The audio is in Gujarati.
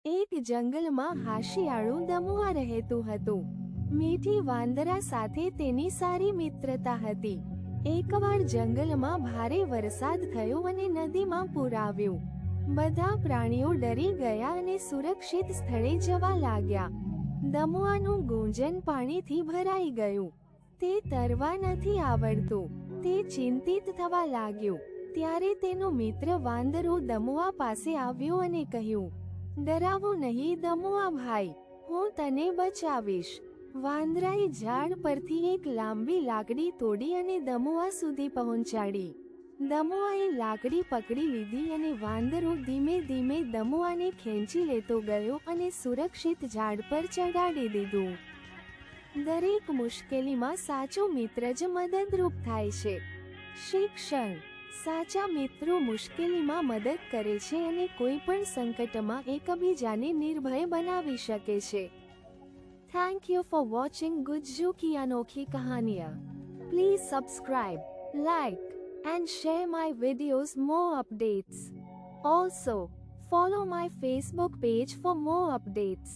એક જંગલમાં હાશિયાળું દમુઆ રહેતું હતું। મીઠી વાંદરા સાથે તેની સારી મિત્રતા હતી। એકવાર જંગલમાં ભારે વરસાદ થયો અને નદીમાં પૂર આવ્યું। બધા પ્રાણીઓ ડરી ગયા અને સુરક્ષિત સ્થળે જવા લાગ્યા। દમુઆનું ગુંજન પાણીથી ભરાઈ ગયું। તે તરવા નથી આવડતું। તે ચિંતિત થવા લાગ્યો। ત્યારે તેનો મિત્ર વાંદરો દમુઆ પાસે આવ્યો અને કહ્યું, ડરાવો નહીં દમુઆ ભાઈ, હું તને બચાવીશ। વાંદરાએ ઝાડ પરથી એક લાંબી લાકડી તોડી અને દમુઆ સુધી પહોંચાડી। દમુઆએ લાકડી પકડી લીધી અને વાંદરો ધીમે ધીમે દમુઆને ખેંચી લેતો ગયો અને સુરક્ષિત ઝાડ પર ચડાડી દીધું। દરેક મુશ્કેલીમાં સાચો મિત્ર જ મદદરૂપ થાય છે। શિક્ષણ: સાચા મિત્રો મુશ્કેલીમાં મદદ કરે છે અને કોઈ પણ સંકટમાં એકબીજાને નિર્ભય બનાવી શકે છે। Thank you for watching Gujju Ki Anokhi Kahaniyan. Please subscribe, like and share my videos more updates. Also, follow my Facebook page for more updates.